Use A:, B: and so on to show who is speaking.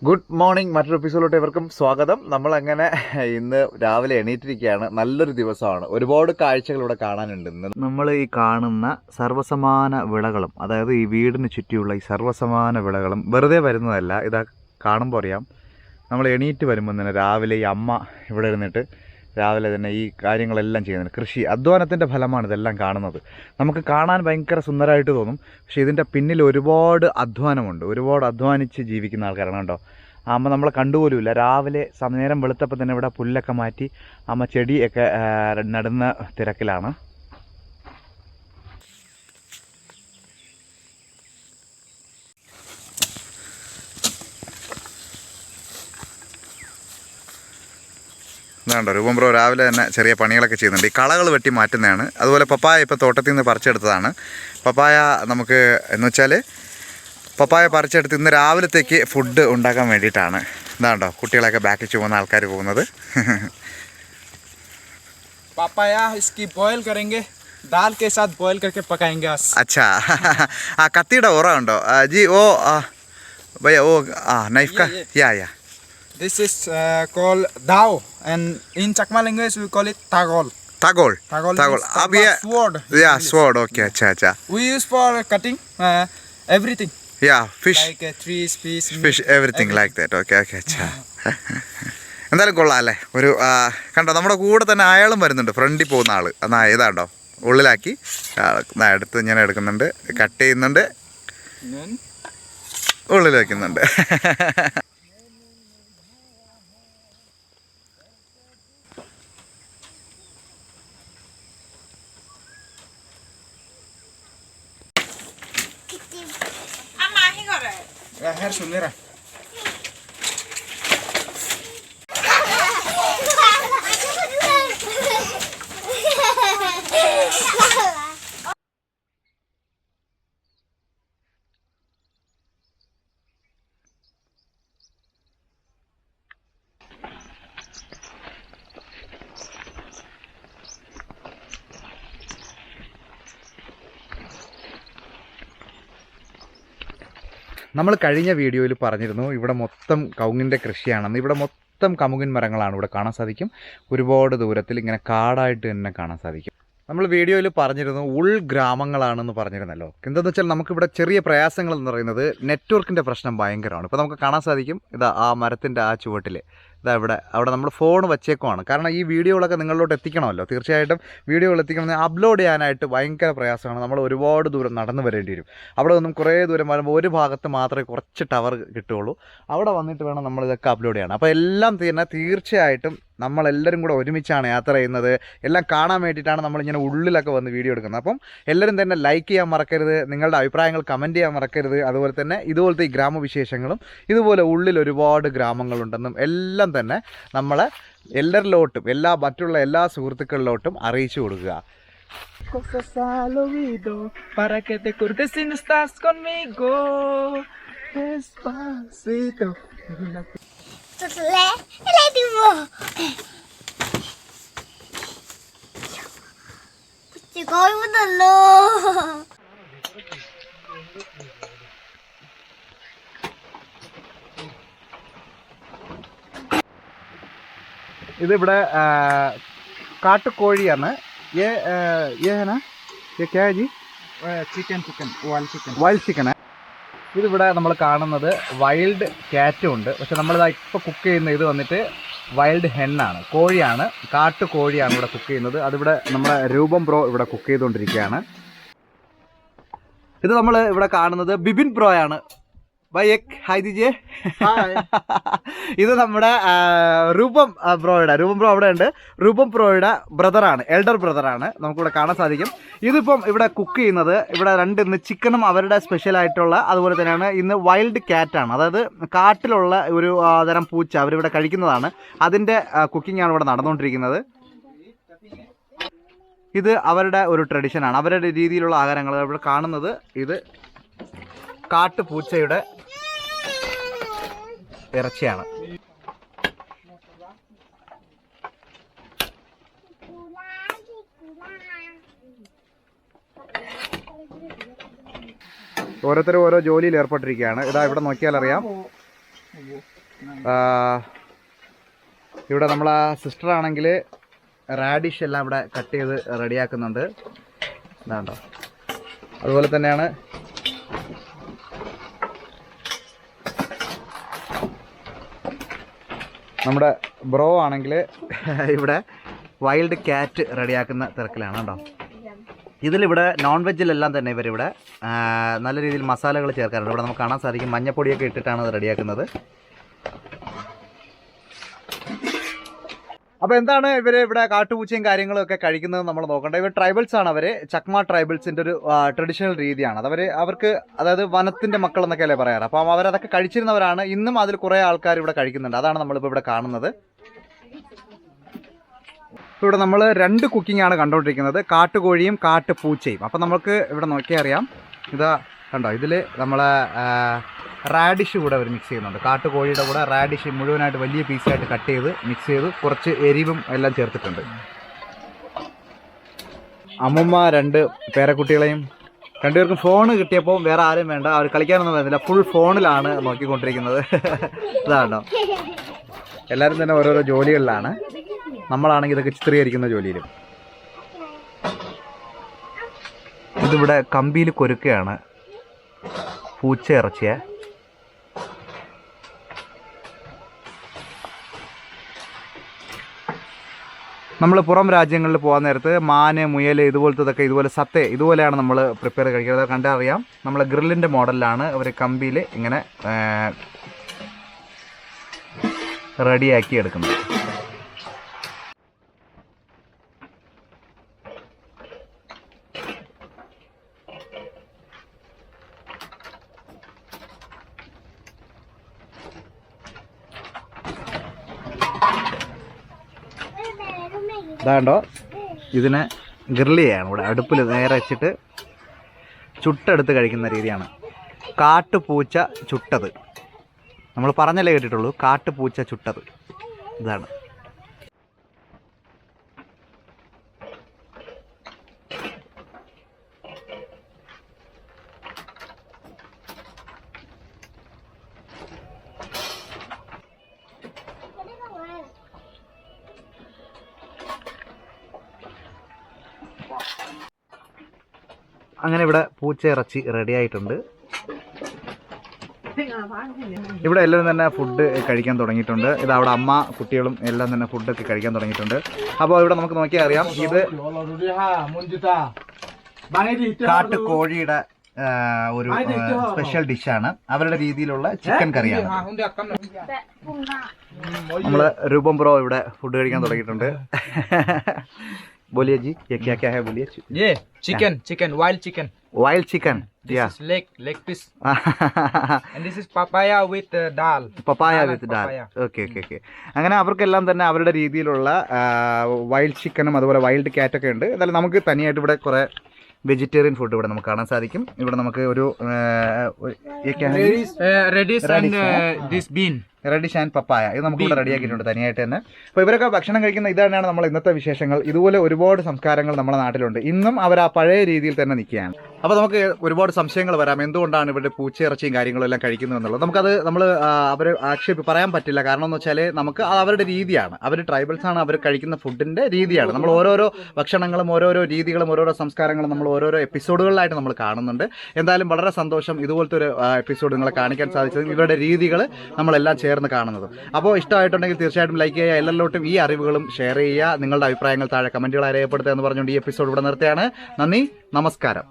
A: Good morning. മറ്റൊരു എപ്പിസോഡിലോട്ട് ഇവർക്കും സ്വാഗതം. നമ്മളങ്ങനെ ഇന്ന് രാവിലെ എണീറ്റിരിക്കുകയാണ്. നല്ലൊരു ദിവസമാണ്. ഒരുപാട് കാഴ്ചകൾ ഇവിടെ കാണാനുണ്ട്. നമ്മൾ ഈ കാണുന്ന സർവ്വസമാന വിളകളും, അതായത് ഈ വീടിന് ചുറ്റിയുള്ള ഈ സർവ്വസമാന വിളകളും വെറുതെ വരുന്നതല്ല. ഇതാ കാണുമ്പോൾ അറിയാം. നമ്മൾ എണീറ്റ് വരുമ്പോൾ തന്നെ രാവിലെ ഈ അമ്മ ഇവിടെ ഇരുന്നിട്ട് രാവിലെ തന്നെ ഈ കാര്യങ്ങളെല്ലാം ചെയ്യുന്നത് കൃഷി അധ്വാനത്തിൻ്റെ ഫലമാണ് ഇതെല്ലാം കാണുന്നത്. നമുക്ക് കാണാൻ ഭയങ്കര സുന്ദരമായിട്ട് തോന്നും, പക്ഷേ ഇതിൻ്റെ പിന്നിൽ ഒരുപാട് അധ്വാനമുണ്ട്. ഒരുപാട് അധ്വാനിച്ച് ജീവിക്കുന്ന ആൾക്കാരാണ്. കേട്ടോ, അമ്മ നമ്മളെ കണ്ടുപോലുമില്ല. രാവിലെ നേരം വെളുത്തപ്പോൾ തന്നെ ഇവിടെ പുല്ലൊക്കെ മാറ്റി അമ്മ ചെടിയൊക്കെ നടുന്ന തിരക്കിലാണ്. ഇതാണ്ടോ രൂപം ബ്രോ രാവിലെ തന്നെ ചെറിയ പണികളൊക്കെ ചെയ്യുന്നുണ്ട്. ഈ കളകൾ വെട്ടി മാറ്റുന്നതാണ്. അതുപോലെ പപ്പായ ഇപ്പോൾ തോട്ടത്തിൽ നിന്ന് പറിച്ചെടുത്തതാണ്. പപ്പായ നമുക്ക് എന്ന് വെച്ചാൽ പപ്പായ പറിച്ചെടുത്ത് ഇന്ന് രാവിലത്തേക്ക് ഫുഡ് ഉണ്ടാക്കാൻ വേണ്ടിയിട്ടാണ്. ഇതാണ്ടോ കുട്ടികളൊക്കെ ബാക്കിൽ ചുമന്ന ആൾക്കാർ പോകുന്നത്.
B: പപ്പായ इसकी बॉयल करेंगे, दाल के साथ बॉयल करके पकाएंगे.
A: अच्छा, ആ കത്തിയുടെ ഓറ ഉണ്ടോ ജി? ഓ ഭയ്യ, ഓ നൈഫ് കാ യാ.
B: This is called dao, and in Chakma language we call it tagol.
A: Tagol.
B: Ab ye sword.
A: Yeah, sword. Okay, acha.
B: We use for cutting everything.
A: Yeah, fish.
B: Like trees,
A: fish, everything like that. Okay, acha. എന്തായാലും കൊള്ളാം അല്ലേ? ഒരു കണ്ടോ, നമ്മുടെ കൂടെ തന്നെ അയാളും വരുന്നുണ്ട്. ഫ്രണ്ടിൽ പോകുന്ന ആൾ. എന്നാൽ ഏതാണ്ടോ ഉള്ളിലാക്കി എടുത്ത് ഞാൻ എടുക്കുന്നുണ്ട്, കട്ട് ചെയ്യുന്നുണ്ട്, ഉള്ളിൽ വയ്ക്കുന്നുണ്ട്.
B: Her sulera.
A: നമ്മൾ കഴിഞ്ഞ വീഡിയോയിൽ പറഞ്ഞിരുന്നു ഇവിടെ മൊത്തം കവുങ്ങിൻ്റെ കൃഷിയാണെന്ന്. ഇവിടെ മൊത്തം കമുകിൻ മരങ്ങളാണ് ഇവിടെ കാണാൻ സാധിക്കും. ഒരുപാട് ദൂരത്തിൽ ഇങ്ങനെ കാടായിട്ട് തന്നെ കാണാൻ സാധിക്കും. നമ്മൾ വീഡിയോയിൽ പറഞ്ഞിരുന്നു ഉൾഗ്രാമങ്ങളാണെന്ന് പറഞ്ഞിരുന്നല്ലോ. എന്താണെന്ന് വെച്ചാൽ നമുക്കിവിടെ ചെറിയ പ്രയാസങ്ങൾ എന്ന് പറയുന്നത് നെറ്റ്വർക്കിൻ്റെ പ്രശ്നം ഭയങ്കരമാണ്. ഇപ്പോൾ നമുക്ക് കാണാൻ സാധിക്കും, ഇതാ ആ മരത്തിൻ്റെ ആ ചുവട്ടിൽ ഇതാ അവിടെ നമ്മൾ ഫോൺ വച്ചേക്കുവാണ്. കാരണം ഈ വീഡിയോകളൊക്കെ നിങ്ങളിലോട്ട് എത്തിക്കണമല്ലോ. തീർച്ചയായിട്ടും വീഡിയോകൾ എത്തിക്കണമെന്ന് അപ്ലോഡ് ചെയ്യാനായിട്ട് ഭയങ്കര പ്രയാസമാണ്. നമ്മൾ ഒരുപാട് ദൂരം നടന്നു വരേണ്ടി വരും. അവിടെ നിന്നും കുറേ ദൂരം വരുമ്പോൾ ഒരു ഭാഗത്ത് മാത്രമേ കുറച്ച് ടവർ കിട്ടുകയുള്ളൂ. അവിടെ വന്നിട്ട് വേണം നമ്മളിതൊക്കെ അപ്ലോഡ് ചെയ്യണം. അപ്പോൾ എല്ലാം തന്നെ തീർച്ചയായിട്ടും നമ്മളെല്ലാവരും കൂടെ ഒരുമിച്ചാണ് യാത്ര ചെയ്യുന്നത്. എല്ലാം കാണാൻ വേണ്ടിയിട്ടാണ് നമ്മളിങ്ങനെ ഉള്ളിലൊക്കെ വന്ന് വീഡിയോ എടുക്കുന്നത്. അപ്പം എല്ലാവരും തന്നെ ലൈക്ക് ചെയ്യാൻ മറക്കരുത്, നിങ്ങളുടെ അഭിപ്രായങ്ങൾ കമൻറ്റ് ചെയ്യാൻ മറക്കരുത്. അതുപോലെ തന്നെ ഇതുപോലത്തെ ഈ ഗ്രാമവിശേഷങ്ങളും ഇതുപോലെ ഉള്ളിൽ ഒരുപാട് ഗ്രാമങ്ങളുണ്ടെന്നും എല്ലാം തന്നെ നമ്മളെ എല്ലാവരിലോട്ടും മറ്റുള്ള എല്ലാ സുഹൃത്തുക്കളിലോട്ടും അറിയിച്ചു കൊടുക്കുക. ഇതിവിടെ കാട്ടുകോഴിയാണ്. Wild chicken. ഇതിവിടെ നമ്മൾ കാണുന്നത് വൈൽഡ് ക്യാറ്റും ഉണ്ട്. പക്ഷെ നമ്മളിതാ ഇപ്പോൾ കുക്ക് ചെയ്യുന്ന ഇത് വന്നിട്ട് വൈൽഡ് ഹെണ്ണാണ്, കോഴിയാണ്, കാട്ടുകോഴിയാണ് ഇവിടെ കുക്ക് ചെയ്യുന്നത്. അതിവിടെ നമ്മുടെ രൂപം ബ്രോ ഇവിടെ കുക്ക് ചെയ്തുകൊണ്ടിരിക്കുകയാണ്. ഇത് നമ്മൾ ഇവിടെ കാണുന്നത് ബിബിൻ ബ്രോയാണ്. ഹായ് ദിജേ. ഇത് നമ്മുടെ രൂപം ബ്രോ അവിടെ ഉണ്ട്. രൂപം ബ്രോയുടെ ബ്രദറാണ്, എൽഡർ ബ്രദറാണ്. നമുക്കിവിടെ കാണാൻ സാധിക്കും. ഇതിപ്പം ഇവിടെ കുക്ക് ചെയ്യുന്നത് ഇവിടെ ഇന്ന് ചിക്കനും അവരുടെ സ്പെഷ്യലായിട്ടുള്ള, അതുപോലെ തന്നെയാണ് ഇന്ന് വൈൽഡ് ക്യാറ്റാണ്. അതായത് കാട്ടിലുള്ള ഒരു തരം പൂച്ച അവരിവിടെ കഴിക്കുന്നതാണ്. അതിൻ്റെ കുക്കിംഗാണ് ഇവിടെ നടന്നുകൊണ്ടിരിക്കുന്നത്. ഇത് അവരുടെ ഒരു ട്രഡീഷനാണ്, അവരുടെ രീതിയിലുള്ള ആഹാരങ്ങൾ. ഇവിടെ കാണുന്നത് ഇത് കാട്ടുപൂച്ചയുടെ ഇറച്ചിയാണ്. ഓരോരുത്തരും ഓരോ ജോലിയിൽ ഏർപ്പെട്ടിരിക്കുകയാണ്. ഇതാ ഇവിടെ നോക്കിയാൽ അറിയാം, ഇവിടെ നമ്മളെ സിസ്റ്റർ ആണെങ്കിൽ റാഡിഷ് എല്ലാം ഇവിടെ കട്ട് ചെയ്ത് റെഡിയാക്കുന്നുണ്ട്. ഇതാണ്ടോ. അതുപോലെ തന്നെയാണ് നമ്മുടെ ബ്രോ ആണെങ്കിൽ ഇവിടെ വൈൽഡ് ക്യാറ്റ് റെഡിയാക്കുന്ന തിരക്കിലാണ് കേട്ടോ. ഇതിലിവിടെ നോൺ വെജിലെല്ലാം തന്നെ ഇവരിവിടെ നല്ല രീതിയിൽ മസാലകൾ ചേർക്കാറുണ്ട്. ഇവിടെ നമുക്ക് കാണാൻ സാധിക്കും മഞ്ഞപ്പൊടിയൊക്കെ ഇട്ടിട്ടാണ് അത് റെഡിയാക്കുന്നത്. അപ്പോൾ എന്താണ് ഇവർ ഇവിടെ കാട്ടുപൂച്ചയും കാര്യങ്ങളും ഒക്കെ കഴിക്കുന്നത് നമ്മൾ നോക്കണ്ട. ഇവർ ട്രൈബൽസ് ആണ്. അവർ ചക്മ ട്രൈബൽസിൻ്റെ ഒരു ട്രഡീഷണൽ രീതിയാണ്. അവർക്ക് അതായത് വനത്തിൻ്റെ മക്കൾ എന്നൊക്കെയല്ലേ പറയാറ്. അപ്പോൾ അവരതൊക്കെ കഴിച്ചിരുന്നവരാണ്. ഇന്നും അതിൽ കുറേ ആൾക്കാർ ഇവിടെ കഴിക്കുന്നുണ്ട്. അതാണ് നമ്മളിപ്പോൾ ഇവിടെ കാണുന്നത്. ഇവിടെ നമ്മൾ 2 കുക്കിംഗ് ആണ് കണ്ടുകൊണ്ടിരിക്കുന്നത്, കാട്ടുകോഴിയും കാട്ടുപൂച്ചയും. അപ്പോൾ നമുക്ക് ഇവിടെ നോക്കിയാൽ അറിയാം. ഇതാ കണ്ടോ, ഇതിൽ നമ്മളെ റാഡിഷ് കൂടെ അവർ മിക്സ് ചെയ്യുന്നുണ്ട്. കാട്ടുകോഴിയുടെ കൂടെ റാഡിഷ് മുഴുവനായിട്ട് വലിയ പീസായിട്ട് കട്ട് ചെയ്ത് മിക്സ് ചെയ്ത് കുറച്ച് എരിവും എല്ലാം ചേർത്തിട്ടുണ്ട്. അമ്മമ്മ 2 പേരക്കുട്ടികളെയും 2 പേർക്കും ഫോൺ കിട്ടിയപ്പോൾ വേറെ ആരും വേണ്ട, അവർ കളിക്കാനൊന്നും വരുന്നില്ല, ഫുൾ ഫോണിലാണ് നോക്കിക്കൊണ്ടിരിക്കുന്നത്. ഇതാണോ, എല്ലാവരും തന്നെ ഓരോരോ ജോലികളിലാണ്. നമ്മളാണെങ്കിൽ ഇതൊക്കെ ചിത്രീകരിക്കുന്ന ജോലിയിലും. ഇതിവിടെ കമ്പിയിൽ കൊരുക്കുകയാണ് പൂച്ച ഇറച്ചിയ. നമ്മൾ പുറം രാജ്യങ്ങളിൽ പോകാൻ നേരത്ത് മാന്, മുയൽ ഇതുപോലത്തതൊക്കെ ഇതുപോലെ സത്തേ ഇതുപോലെയാണ് നമ്മൾ പ്രിപ്പയർ കഴിക്കുന്നത്. കണ്ടറിയാം, നമ്മൾ ഗ്രില്ലിൻ്റെ മോഡലിലാണ് ഒരു കമ്പിയിൽ ഇങ്ങനെ റെഡിയാക്കി എടുക്കുന്നത്. ഇതാണ്ടോ, ഇതിനെ ഗ്രില്ല് ചെയ്യാണ്. ഇവിടെ അടുപ്പിൽ നേരെ വെച്ചിട്ട് ചുട്ടെടുത്ത് കഴിക്കുന്ന രീതിയാണ്. കാട്ടുപൂച്ച ചുട്ടത് നമ്മൾ പറഞ്ഞല്ലേ കേട്ടിട്ടുള്ളൂ, കാട്ടുപൂച്ച ചുട്ടത്. ഇതാണ്. അങ്ങനെ ഇവിടെ പൂച്ച ഇറച്ചി റെഡി ആയിട്ടുണ്ട്. ഇവിടെ എല്ലാവരും തന്നെ ഫുഡ് കഴിക്കാൻ തുടങ്ങിയിട്ടുണ്ട്. ഇത് അവിടെ അമ്മ കുട്ടികളും എല്ലാം തന്നെ ഫുഡൊക്കെ കഴിക്കാൻ തുടങ്ങിയിട്ടുണ്ട്. അപ്പോൾ ഇവിടെ നമുക്ക് നോക്കിയാൽ അറിയാം, ഇത് കാട്ടുകോഴിയുടെ ഒരു സ്പെഷ്യൽ ഡിഷാണ്. അവരുടെ രീതിയിലുള്ള ചിക്കൻ കറിയാണ്. നമ്മള് രൂപം ബ്രോ ഇവിടെ ഫുഡ് കഴിക്കാൻ തുടങ്ങിയിട്ടുണ്ട്. बोलिए जी, ये क्या क्या है बोलिए.
B: ये chicken wild chicken.
A: This
B: is leg piece. And this is papaya with dal.
A: Okay. അങ്ങനെ അവർക്കെല്ലാം തന്നെ അവരുടെ രീതിയിലുള്ള വൈൽഡ് ചിക്കനും അതുപോലെ വൈൽഡ് ക്യാറ്റൊക്കെ ഉണ്ട്. എന്നാലും നമുക്ക് തനിയായിട്ട് ഇവിടെ കുറേ വെജിറ്റേറിയൻ ഫുഡ് ഇവിടെ നമുക്ക് കാണാൻ സാധിക്കും. ഇവിടെ നമുക്ക് ഒരു റെഡിഷ് ആൻഡ് പപ്പായ ഇത് നമുക്ക് ഇവിടെ റെഡിയാക്കിയിട്ടുണ്ട് തനിയായിട്ട് തന്നെ. അപ്പോൾ ഇവരൊക്കെ ഭക്ഷണം കഴിക്കുന്ന ഇതാണ് നമ്മൾ ഇന്നത്തെ വിശേഷങ്ങൾ. ഇതുപോലെ ഒരുപാട് സംസ്കാരങ്ങൾ നമ്മുടെ നാട്ടിലുണ്ട്. ഇന്നും അവർ ആ പഴയ രീതിയിൽ തന്നെ നിൽക്കുകയാണ്. അപ്പോൾ നമുക്ക് ഒരുപാട് സംശയങ്ങൾ വരാം, എന്തുകൊണ്ടാണ് ഇവിടെ പൂച്ചയിറച്ചിയും കാര്യങ്ങളും എല്ലാം കഴിക്കുന്നത് എന്നുള്ളത്. നമുക്കത് നമ്മൾ അവരെ പറയാൻ പറ്റില്ല. കാരണം എന്ന് വെച്ചാൽ നമുക്ക് അവരുടെ രീതിയാണ്. അവർ ട്രൈബൽസ് ആണ്, അവർ കഴിക്കുന്ന ഫുഡിൻ്റെ രീതിയാണ്. നമ്മൾ ഓരോരോ ഭക്ഷണങ്ങളും ഓരോരോ രീതികളും ഓരോരോ സംസ്കാരങ്ങളും നമ്മൾ ഓരോരോ എപ്പിസോഡുകളിലായിട്ട് നമ്മൾ കാണുന്നുണ്ട്. എന്തായാലും വളരെ സന്തോഷം ഇതുപോലത്തെ ഒരു എപ്പിസോഡ് നിങ്ങളെ കാണിക്കാൻ സാധിച്ചത്, ഇവരുടെ രീതികൾ നമ്മളെല്ലാം ചേർന്ന് കാണുന്നത്. അപ്പോൾ ഇഷ്ടമായിട്ടുണ്ടെങ്കിൽ തീർച്ചയായിട്ടും ലൈക്ക് ചെയ്യുക, എല്ലാവരിലോട്ടും ഈ അറിവുകളും ഷെയർ ചെയ്യുക. നിങ്ങളുടെ അഭിപ്രായങ്ങൾ താഴെ കമൻറ്റുകളായി രേഖപ്പെടുത്തുക എന്ന് പറഞ്ഞുകൊണ്ട് ഈ എപ്പിസോഡ് ഇവിടെ നിർത്തുകയാണ്. നന്ദി, നമസ്കാരം.